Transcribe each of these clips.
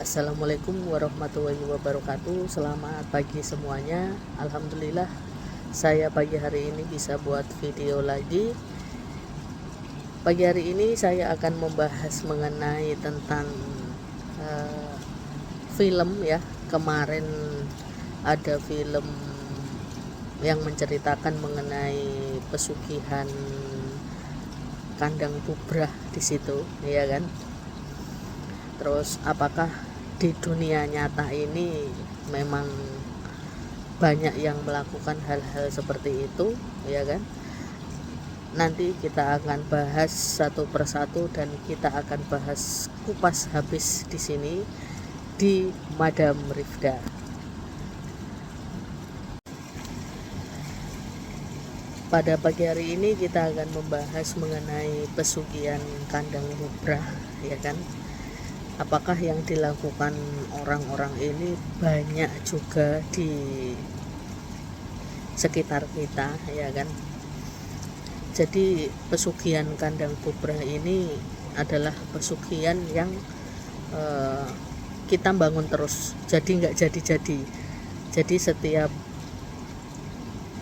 Assalamualaikum warahmatullahi wabarakatuh. Selamat pagi semuanya. Alhamdulillah saya pagi hari ini bisa buat video lagi. Pagi hari ini saya akan membahas mengenai tentang film ya. Kemarin ada film yang menceritakan mengenai pesugihan kandang bubrah di situ, ya kan? Terus apakah di dunia nyata ini memang banyak yang melakukan hal-hal seperti itu, ya kan? Nanti kita akan bahas satu persatu dan kita akan bahas kupas habis di sini di Madam Rifda. Pada pagi hari ini kita akan membahas mengenai pesugihan kandang bubrah, ya kan? Apakah yang dilakukan orang-orang ini banyak juga di sekitar kita, ya kan? Jadi pesugihan kandang bubrah ini adalah pesugihan yang kita bangun terus, jadi nggak jadi-jadi. Jadi setiap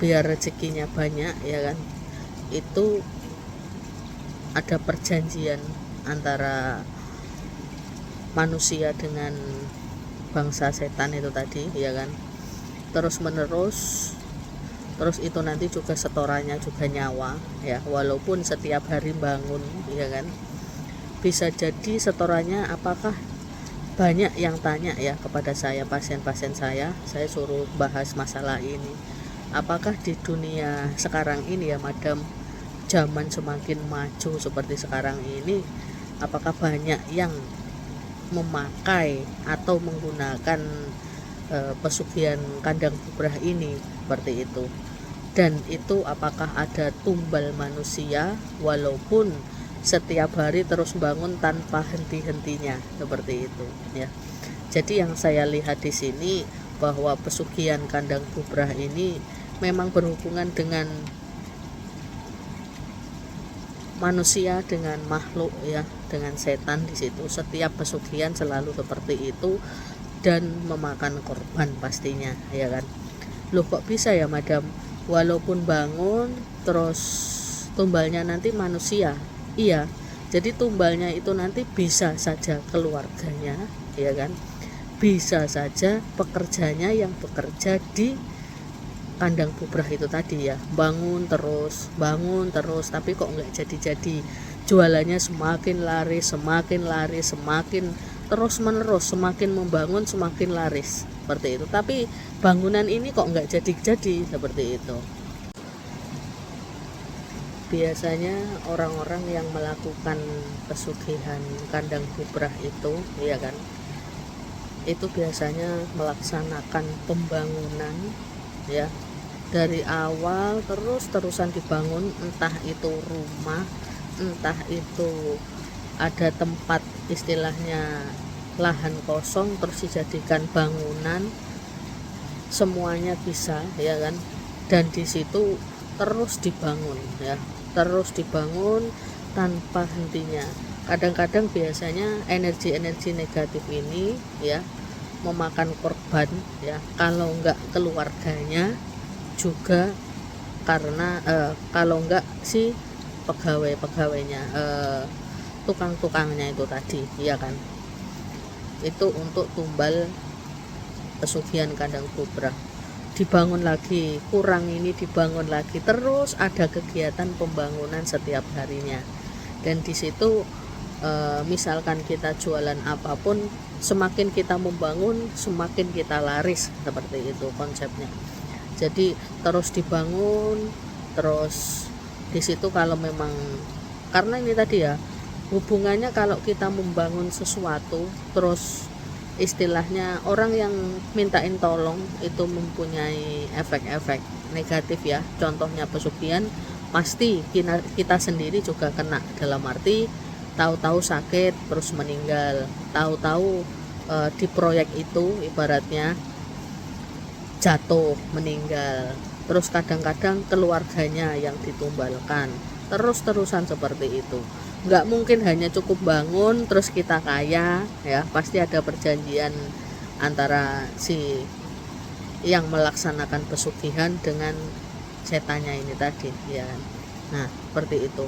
biar rezekinya banyak, ya kan, itu ada perjanjian antara manusia dengan bangsa setan itu tadi, ya kan, terus menerus. Terus itu nanti juga setorannya juga nyawa ya, walaupun setiap hari bangun, ya kan. Bisa jadi setorannya, apakah banyak yang tanya ya kepada saya, pasien-pasien saya suruh bahas masalah ini. Apakah di dunia sekarang ini ya Madam, zaman semakin maju seperti sekarang ini, apakah banyak yang memakai atau menggunakan pesugihan kandang bubrah ini seperti itu, dan itu apakah ada tumbal manusia walaupun setiap hari terus bangun tanpa henti-hentinya seperti itu ya. Jadi yang saya lihat di sini bahwa pesugihan kandang bubrah ini memang berhubungan dengan manusia, dengan makhluk ya, dengan setan di situ. Setiap pesugihan selalu seperti itu dan memakan korban pastinya, ya kan. Loh kok bisa ya Madam, walaupun bangun terus tumbalnya nanti manusia? Iya, jadi tumbalnya itu nanti bisa saja keluarganya, ya kan, bisa saja pekerjanya yang bekerja di kandang bubrah itu tadi ya, bangun terus, tapi kok nggak jadi-jadi. Jualannya semakin laris, semakin terus menerus, semakin membangun semakin laris seperti itu. Tapi bangunan ini kok nggak jadi-jadi seperti itu. Biasanya orang-orang yang melakukan pesugihan kandang bubrah itu, ya kan, itu biasanya melaksanakan pembangunan ya, dari awal terus-terusan dibangun, entah itu rumah, entah itu ada tempat istilahnya lahan kosong terus dijadikan bangunan, semuanya bisa, ya kan. Dan di situ terus dibangun ya, terus dibangun tanpa hentinya. Kadang-kadang biasanya energi-energi negatif ini ya memakan korban ya, kalau enggak keluarganya juga, karena kalau enggak si pegawai-pegawainya, tukang-tukangnya itu tadi, ya kan. Itu untuk tumbal pesugihan kandang bubrah. Dibangun lagi, kurang ini dibangun lagi, terus ada kegiatan pembangunan setiap harinya. Dan di situ misalkan kita jualan apapun, semakin kita membangun semakin kita laris, seperti itu konsepnya. Jadi terus dibangun terus di situ. Kalau memang, karena ini tadi ya, hubungannya kalau kita membangun sesuatu terus istilahnya orang yang mintain tolong itu mempunyai efek-efek negatif ya. Contohnya pesugihan, pasti kita sendiri juga kena, dalam arti tahu-tahu sakit terus meninggal, tahu-tahu di proyek itu ibaratnya jatuh meninggal, terus kadang-kadang keluarganya yang ditumbalkan, terus-terusan seperti itu. Nggak mungkin hanya cukup bangun terus kita kaya ya, pasti ada perjanjian antara si yang melaksanakan pesugihan dengan setannya ini tadi ya. Nah, seperti itu.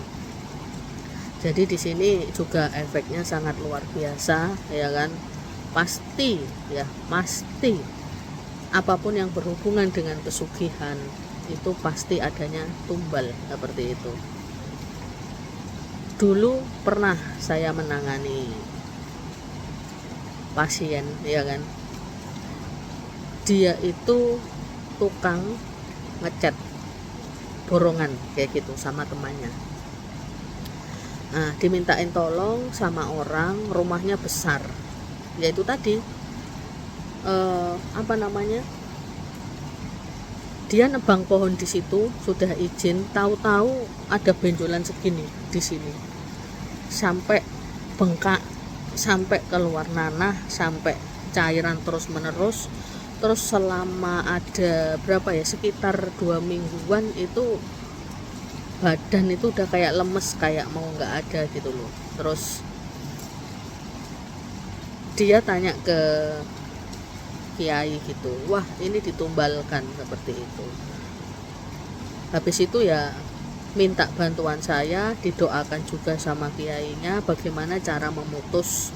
Jadi di sini juga efeknya sangat luar biasa ya kan. Pasti ya, pasti apapun yang berhubungan dengan pesugihan itu pasti adanya tumbal seperti itu. Dulu pernah saya menangani pasien ya kan, dia itu tukang ngecat borongan kayak gitu sama temannya. Nah, dimintain tolong sama orang, rumahnya besar, yaitu tadi dia nebang pohon di situ, sudah izin, tahu-tahu ada benjolan segini di sini, sampai bengkak, sampai keluar nanah, sampai cairan terus menerus. Terus selama ada berapa ya, sekitar 2 mingguan itu badan itu udah kayak lemes, kayak mau nggak ada gitu loh. Terus dia tanya ke kiai gitu, wah ini ditumbalkan seperti itu. Habis itu ya minta bantuan saya, didoakan juga sama kiainya bagaimana cara memutus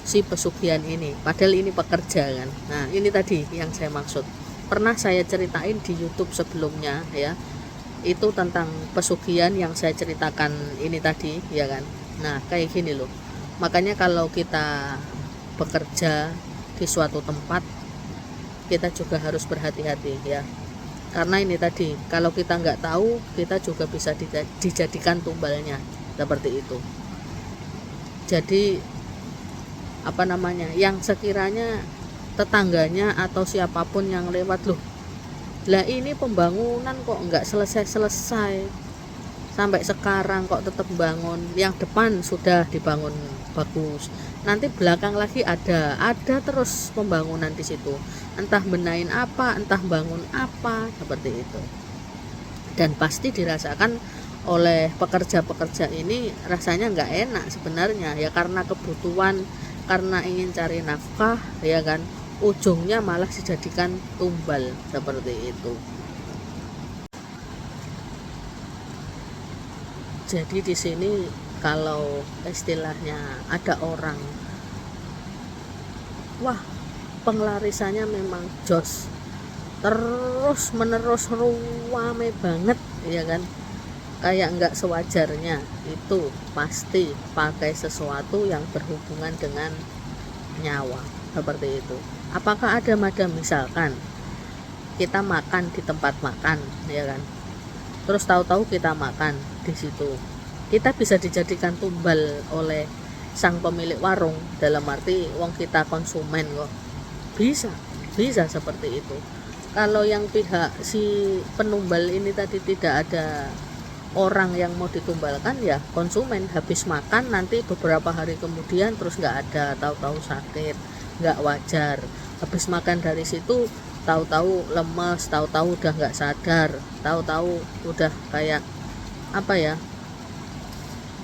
si pesugihan ini, padahal ini pekerja kan. Nah, ini tadi yang saya maksud, pernah saya ceritain di YouTube sebelumnya ya, itu tentang pesugihan yang saya ceritakan ini tadi ya kan. Nah, kayak gini loh, makanya kalau kita bekerja di suatu tempat, kita juga harus berhati-hati ya, karena ini tadi, kalau kita nggak tahu, kita juga bisa dijadikan tumbalnya seperti itu. Jadi yang sekiranya tetangganya atau siapapun yang lewat, loh lah ini pembangunan kok nggak selesai-selesai sampai sekarang kok tetap bangun, yang depan sudah dibangun bagus, nanti belakang lagi ada terus pembangunan di situ, entah benahin apa, entah bangun apa, seperti itu. Dan pasti dirasakan oleh pekerja-pekerja ini, rasanya nggak enak sebenarnya ya, karena kebutuhan, karena ingin cari nafkah ya kan, ujungnya malah dijadikan tumbal seperti itu. Jadi di sini kalau istilahnya ada orang, wah penglarisannya memang jos, terus menerus ruame banget ya kan, kayak nggak sewajarnya, itu pasti pakai sesuatu yang berhubungan dengan nyawa seperti itu. Apakah ada madam, misalkan kita makan di tempat makan ya kan, terus tahu-tahu kita makan di situ, kita bisa dijadikan tumbal oleh sang pemilik warung, dalam arti wong kita konsumen kok, bisa seperti itu. Kalau yang pihak si penumbal ini tadi tidak ada orang yang mau ditumbalkan, ya konsumen habis makan nanti beberapa hari kemudian terus nggak ada, tahu-tahu sakit, nggak wajar. Habis makan dari situ tahu-tahu lemes, tahu-tahu udah nggak sadar, tahu-tahu udah kayak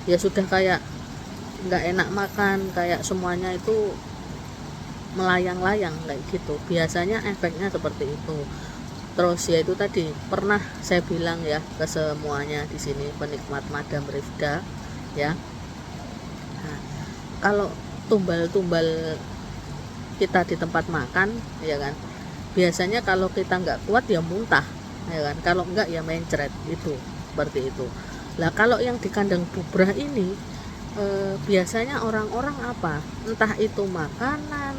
ya sudah kayak nggak enak makan, kayak semuanya itu melayang-layang kayak gitu. Biasanya efeknya seperti itu. Terus ya itu tadi, pernah saya bilang ya ke semuanya di sini penikmat Madam Rifda ya. Nah, kalau tumbal-tumbal kita di tempat makan ya kan, biasanya kalau kita nggak kuat ya muntah ya kan, kalau enggak ya mencret, itu seperti itu. Lah kalau yang di kandang bubrah ini biasanya orang-orang entah itu makanan,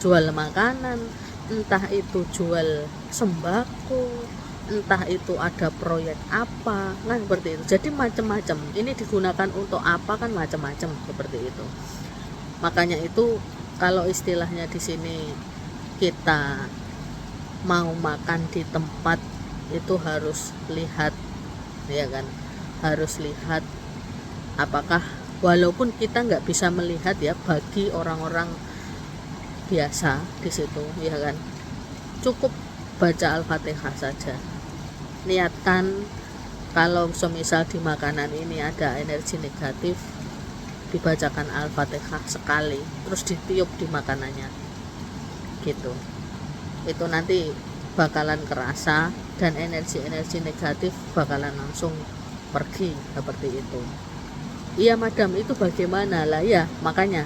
jual makanan, entah itu jual sembako, entah itu ada proyek apa, nah seperti itu. Jadi macam-macam, ini digunakan untuk apa kan, macam-macam seperti itu. Makanya itu kalau istilahnya di sini kita mau makan di tempat itu harus lihat ya kan, harus lihat apakah, walaupun kita nggak bisa melihat ya, bagi orang-orang biasa di situ ya kan, cukup baca Al-Fatihah saja, niatkan Kalau semisal di makanan ini ada energi negatif, dibacakan Al-Fatihah sekali terus ditiup di makanannya gitu, itu nanti bakalan kerasa dan energi-energi negatif bakalan langsung pergi seperti itu. Iya madam, itu bagaimana lah ya, makanya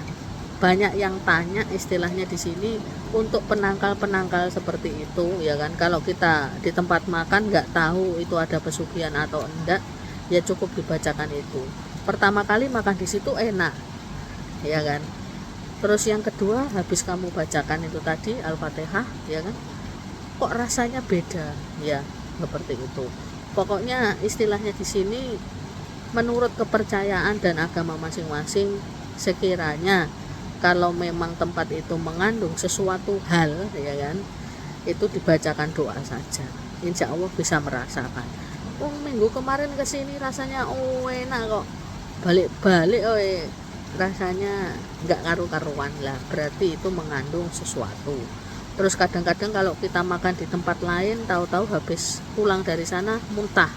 banyak yang tanya istilahnya di sini untuk penangkal-penangkal seperti itu ya kan. Kalau kita di tempat makan nggak tahu itu ada pesugihan atau enggak, ya cukup dibacakan itu. Pertama kali makan di situ enak ya kan, terus yang kedua habis kamu bacakan itu tadi Al-Fatihah ya kan, kok rasanya beda ya, seperti itu. Pokoknya istilahnya di sini menurut kepercayaan dan agama masing-masing, sekiranya kalau memang tempat itu mengandung sesuatu hal ya kan, itu dibacakan doa saja, insya Allah bisa merasakan. Oh minggu kemarin kesini rasanya enak kok, balik-balik rasanya nggak karu-karuan lah, berarti itu mengandung sesuatu. Terus kadang-kadang kalau kita makan di tempat lain, tahu-tahu habis pulang dari sana muntah,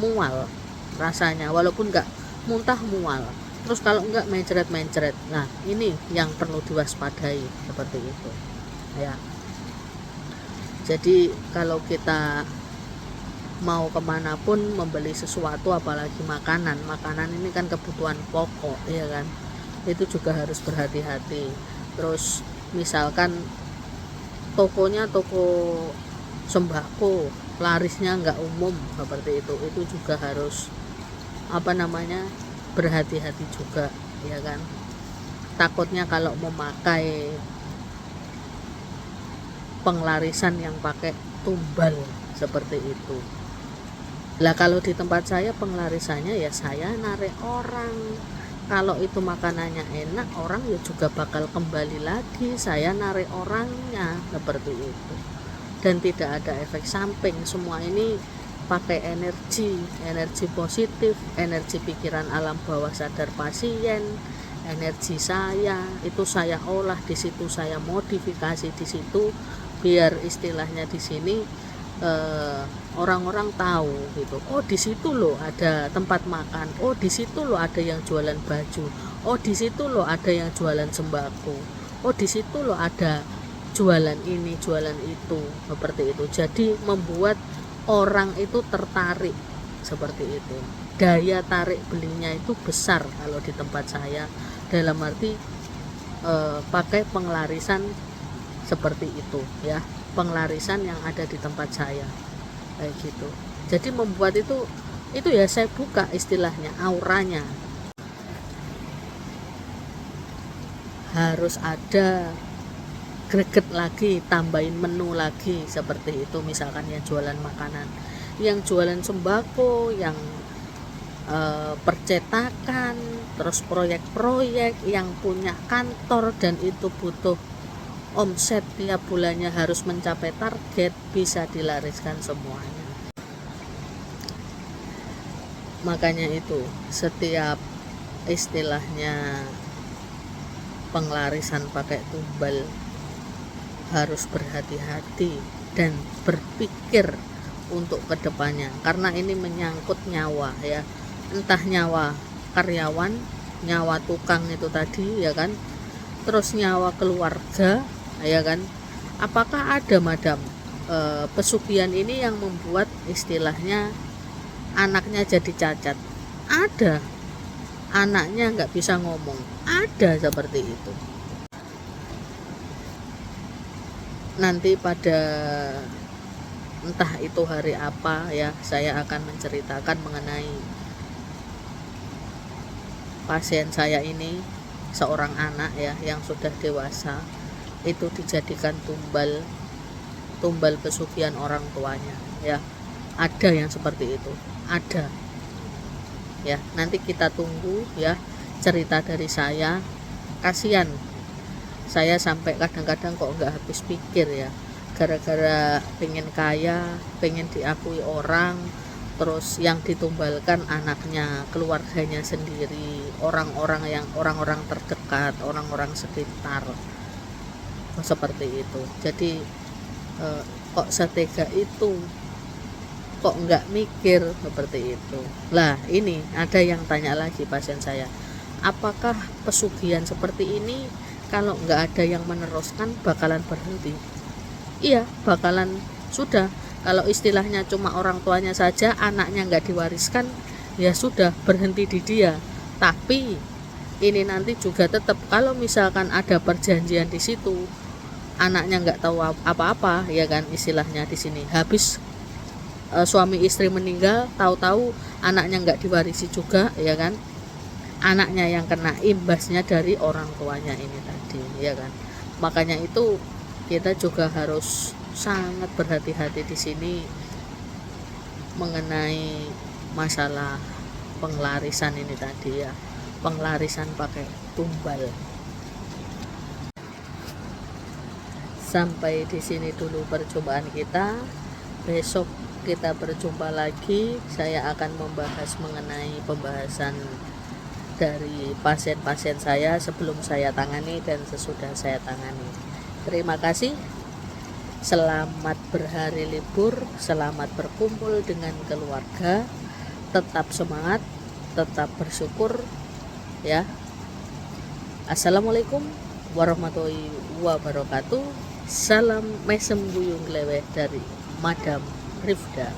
mual rasanya, walaupun nggak muntah mual. Terus kalau enggak mencret-mencret. Nah ini yang perlu diwaspadai seperti itu ya. Jadi kalau kita mau kemanapun membeli sesuatu, apalagi makanan ini kan kebutuhan pokok ya kan, itu juga harus berhati-hati. Terus misalkan tokonya toko sembako, larisnya nggak umum seperti itu juga harus berhati-hati juga ya kan. Takutnya kalau memakai penglarisan yang pakai tumbal seperti itu lah, kalau di tempat saya penglarisannya ya saya narik orang, kalau itu makanannya enak orang ya juga bakal kembali lagi, saya narik orangnya seperti itu. Dan tidak ada efek samping, semua ini pakai energi positif, energi pikiran alam bawah sadar pasien, energi saya itu saya olah di situ, saya modifikasi di situ, biar istilahnya di sini orang-orang tahu gitu. Oh di situ loh ada tempat makan, oh di situ loh ada yang jualan baju, oh di situ loh ada yang jualan sembako, oh di situ loh ada jualan ini jualan itu, seperti itu. Jadi membuat orang itu tertarik seperti itu, daya tarik belinya itu besar kalau di tempat saya, dalam arti pakai penglarisan seperti itu ya, penglarisan yang ada di tempat saya kayak gitu. Jadi membuat itu ya saya buka istilahnya auranya, harus ada greget lagi, tambahin menu lagi seperti itu. Misalkan yang jualan makanan, yang jualan sembako, yang percetakan, terus proyek-proyek yang punya kantor dan itu butuh omset tiap bulannya harus mencapai target, bisa dilariskan semuanya. Makanya itu setiap istilahnya penglarisan pakai tumbal harus berhati-hati dan berpikir untuk kedepannya, karena ini menyangkut nyawa ya, entah nyawa karyawan, nyawa tukang itu tadi ya kan, terus nyawa keluarga ya kan. Apakah ada madam pesugihan ini yang membuat istilahnya anaknya jadi cacat? Ada, anaknya nggak bisa ngomong, ada seperti itu. Nanti pada entah itu hari apa ya, saya akan menceritakan mengenai pasien saya ini, seorang anak ya yang sudah dewasa, itu dijadikan tumbal pesugihan orang tuanya ya. Ada yang seperti itu, ada ya. Nanti kita tunggu ya cerita dari saya. Kasihan saya sampai kadang-kadang kok nggak habis pikir ya, gara-gara pengen kaya, pengen diakui orang, terus yang ditumbalkan anaknya, keluarganya sendiri, orang-orang terdekat, orang-orang sekitar, seperti itu. Jadi kok setega itu, kok nggak mikir seperti itu. Lah ini ada yang tanya lagi pasien saya, apakah pesugihan seperti ini kalau nggak ada yang meneruskan bakalan berhenti? Iya, bakalan sudah. Kalau istilahnya cuma orang tuanya saja, anaknya nggak diwariskan, ya sudah berhenti di dia. Tapi ini nanti juga tetap kalau misalkan ada perjanjian di situ, anaknya nggak tahu apa-apa, ya kan, istilahnya di sini habis suami istri meninggal, tahu-tahu anaknya nggak diwarisi juga, ya kan, anaknya yang kena imbasnya dari orang tuanya ini tadi, ya kan. Makanya itu kita juga harus sangat berhati-hati di sini mengenai masalah penglarisan ini tadi ya, penglarisan pakai tumbal. Sampai di sini dulu perjumpaan kita. Besok kita berjumpa lagi. Saya akan membahas mengenai pembahasan dari pasien-pasien saya sebelum saya tangani dan sesudah saya tangani. Terima kasih. Selamat berhari libur, selamat berkumpul dengan keluarga. Tetap semangat, tetap bersyukur ya. Assalamualaikum warahmatullahi wabarakatuh. Salam mesem buyung leweh dari Madam Rifda.